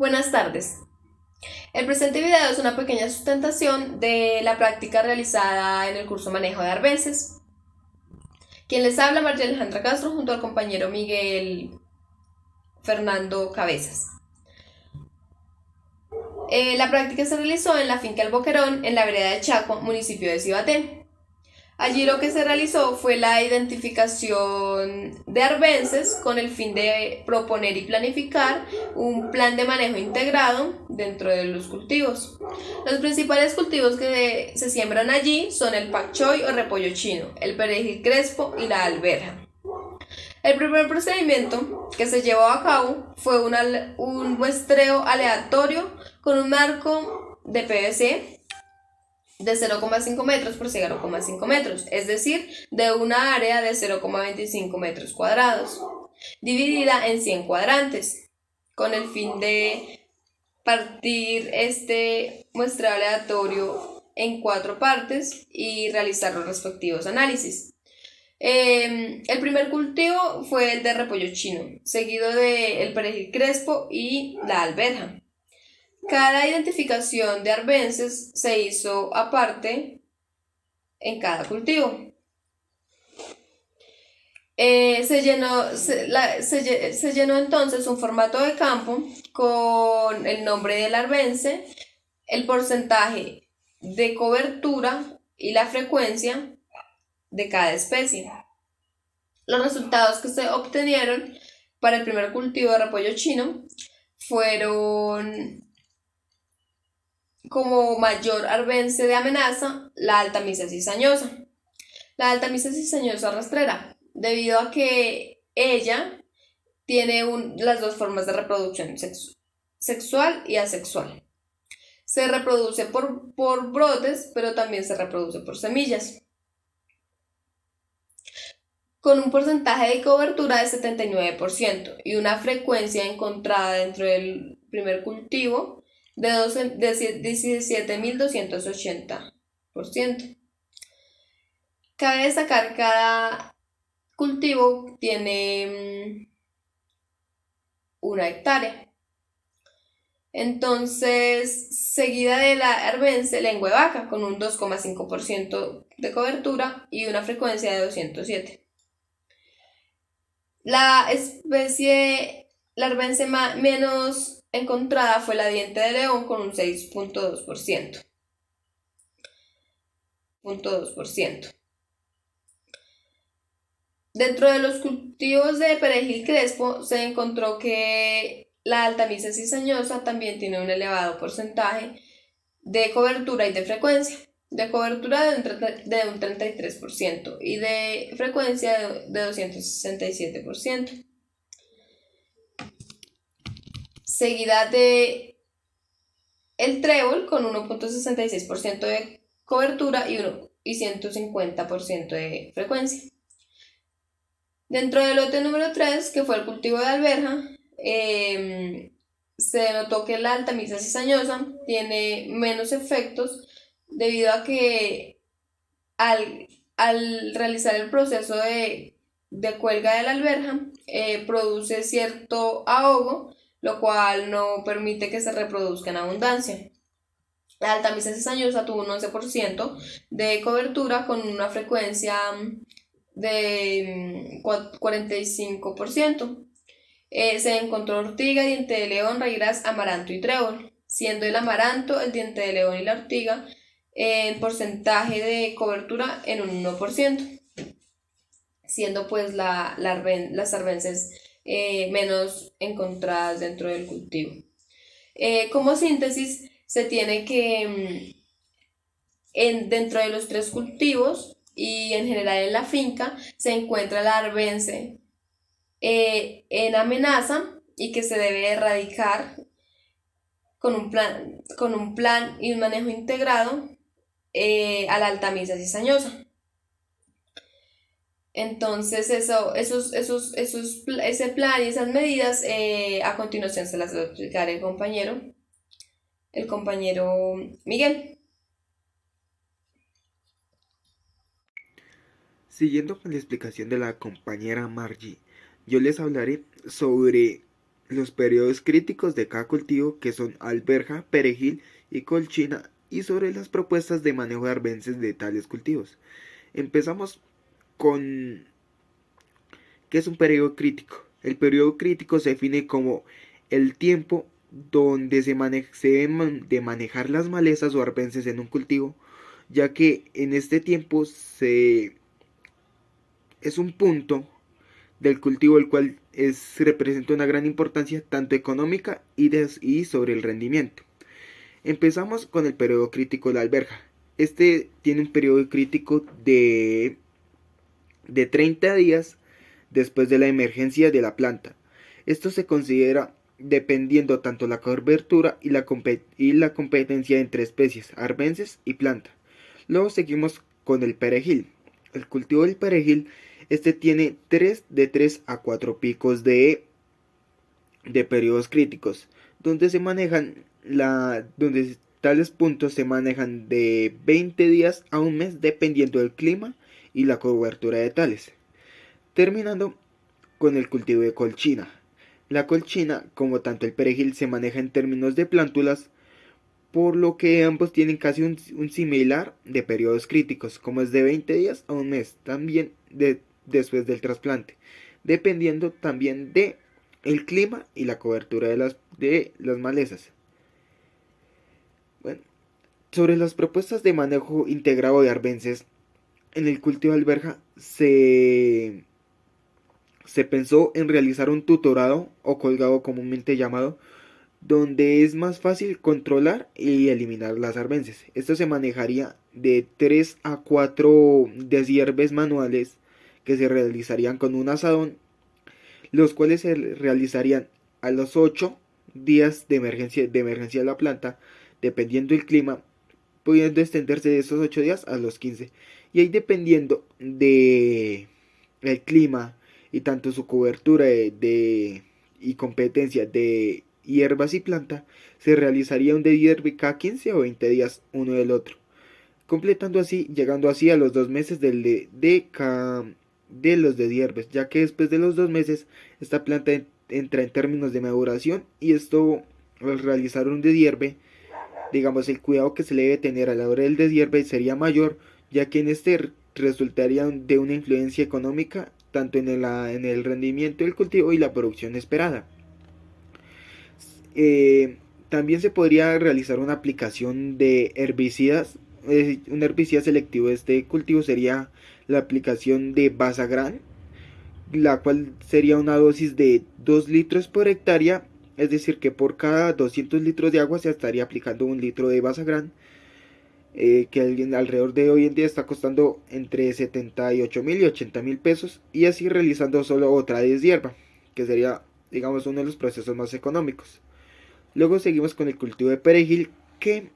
Buenas tardes. El presente video es una pequeña sustentación de la práctica realizada en el curso Manejo de Arbences. Quien les habla, María Alejandra Castro, junto al compañero Miguel Fernando Cabezas. La práctica se realizó en la finca El Boquerón, en la vereda de Chaco, municipio de Cibaté. Allí lo que se realizó fue la identificación de arbences con el fin de proponer y planificar un plan de manejo integrado dentro de los cultivos. Los principales cultivos que se siembran allí son el pak choi o repollo chino, el perejil crespo y la alberja. El primer procedimiento que se llevó a cabo fue un muestreo aleatorio con un marco de PVC de 0,5 metros por 0,5 metros, es decir, de una área de 0,25 metros cuadrados, dividida en 100 cuadrantes, con el fin de partir este muestreo aleatorio en 4 partes y realizar los respectivos análisis. El primer cultivo fue el de repollo chino, seguido del perejil crespo y la alberja. Cada identificación de arbences se hizo aparte en cada cultivo. Se llenó entonces un formato de campo con el nombre del arbence, el porcentaje de cobertura y la frecuencia de cada especie. Los resultados que se obtenieron para el primer cultivo de repollo chino fueron como mayor arbence de amenaza la altamisa cizañosa. La altamisa cizañosa rastrera, debido a que ella tiene las dos formas de reproducción, sexual y asexual. Se reproduce por brotes, pero también se reproduce por semillas, con un porcentaje de cobertura de 79% y una frecuencia encontrada dentro del primer cultivo de 17.280%. Cabe destacar que cada cultivo tiene 1 hectárea. Entonces, seguida de la arbence, lengua de vaca, con un 2,5% de cobertura y una frecuencia de 207. La arbence menos encontrada fue la diente de león con un 6,2%. Dentro de los cultivos de perejil crespo se encontró que la altamisa cizañosa también tiene un elevado porcentaje de cobertura y de frecuencia. De cobertura de un 33% y de frecuencia de 267%. Seguida de el trébol con 1,66% de cobertura y 150% de frecuencia. Dentro del lote número 3, que fue el cultivo de alberja, se notó que la altamisa cizañosa tiene menos efectos debido a que al realizar el proceso de cuelga de la alberja produce cierto ahogo, lo cual no permite que se reproduzca en abundancia. La altamisa cizañosa tuvo un 11% de cobertura con una frecuencia de 45%. Se encontró ortiga, diente de león, raíraz, amaranto y trébol, siendo el amaranto, el diente de león y la ortiga en porcentaje de cobertura en un 1%, siendo pues las arbences menos encontradas dentro del cultivo. Como síntesis, se tiene que dentro de los 3 cultivos y en general en la finca se encuentra la arbence en amenaza y que se debe erradicar con un plan y un manejo integrado a la altamisa cizañosa. Entonces ese plan y esas medidas a continuación se las va a explicar el compañero Miguel. Siguiendo con la explicación de la compañera Margie, yo les hablaré sobre los periodos críticos de cada cultivo, que son alberja, perejil y colchina, y sobre las propuestas de manejo de arbences de tales cultivos. Empezamos con ¿qué es un periodo crítico? El periodo crítico se define como el tiempo donde se deben de manejar las malezas o arbences en un cultivo, ya que en este tiempo es un punto del cultivo el cual representa una gran importancia tanto económica y sobre el rendimiento. Empezamos con el periodo crítico de la alberja. Este tiene un periodo crítico de 30 días después de la emergencia de la planta. Esto se considera dependiendo tanto la cobertura y la competencia entre especies, arbences y planta. Luego seguimos con el perejil. El cultivo del perejil, este tiene de 3 a 4 picos de periodos críticos, donde donde tales puntos se manejan de 20 días a un mes dependiendo del clima y la cobertura de tales. Terminando con el cultivo de colchina. La colchina, como tanto el perejil, se maneja en términos de plántulas, por lo que ambos tienen casi un similar de periodos críticos, como es de 20 días a un mes, también después del trasplante, dependiendo también de el clima y la cobertura de las malezas. Bueno, sobre las propuestas de manejo integrado de arbences, en el cultivo de alberja se pensó en realizar un tutorado o colgado comúnmente llamado, donde es más fácil controlar y eliminar las arbences. Esto se manejaría de 3 a 4 deshierves manuales que se realizarían con un asadón, los cuales se realizarían a los 8 días de emergencia de la planta, dependiendo del clima, pudiendo extenderse de esos 8 días a los 15. Y ahí dependiendo de el clima y tanto su cobertura y competencia de hierbas y planta, se realizaría un deshierve cada 15 o 20 días uno del otro, llegando así a los 2 meses de los deshierves, ya que después de los 2 meses esta planta entra en términos de maduración, y esto, al realizar un deshierve, digamos, el cuidado que se le debe tener a la hora del deshierve sería mayor, ya que en este resultaría de una influencia económica tanto en el rendimiento del cultivo y la producción esperada. También se podría realizar una aplicación de herbicidas. Un herbicida selectivo de este cultivo sería la aplicación de Basagran, la cual sería una dosis de 2 litros por hectárea, es decir que por cada 200 litros de agua se estaría aplicando 1 litro de Basagran, que alrededor de hoy en día está costando entre 78.000 y 80.000 pesos, y así realizando solo otra deshierva, que sería, digamos, uno de los procesos más económicos. Luego seguimos con el cultivo de perejil, que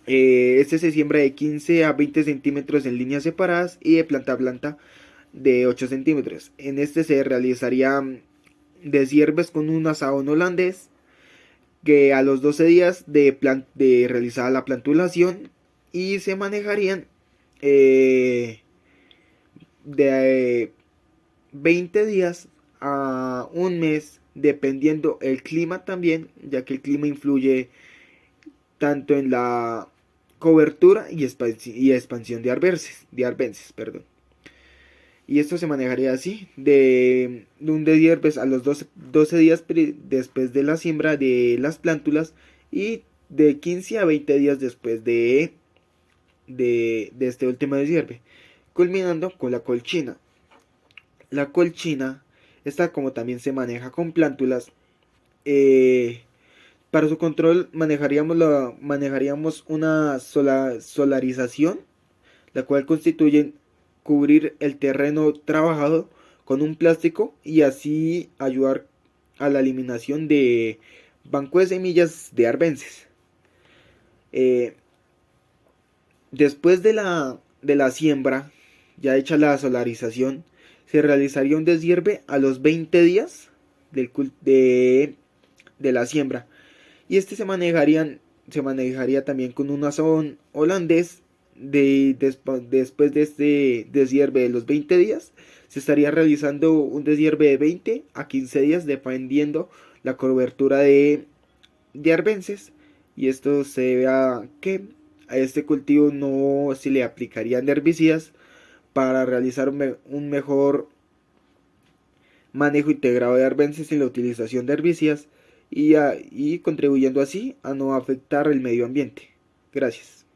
este se siembra de 15 a 20 centímetros en líneas separadas y de planta a planta de 8 centímetros. En este se realizaría deshierves con un asadón holandés, que a los 12 días de realizada la plantulación, y se manejarían de 20 días a un mes, dependiendo el clima también, ya que el clima influye tanto en la cobertura y expansión de arbences, perdón. Y esto se manejaría así, de un deshierves a los 12 días después de la siembra de las plántulas, y de 15 a 20 días después de este último deshierve, culminando con la colchina. La colchina, esta como también se maneja con plántulas, para su control manejaríamos una solarización, la cual constituye cubrir el terreno trabajado con un plástico y así ayudar a la eliminación de banco de semillas de arbences. Después de la siembra, ya hecha la solarización, se realizaría un deshierve a los 20 días de la siembra, y este se manejaría también con un asadón holandés. Después de este deshierve de los 20 días, se estaría realizando un deshierve de 20 a 15 días, dependiendo la cobertura de arbences, y esto se debe a que a este cultivo no se le aplicarían herbicidas para realizar un mejor manejo integrado de arbences sin la utilización de herbicidas y contribuyendo así a no afectar el medio ambiente. Gracias.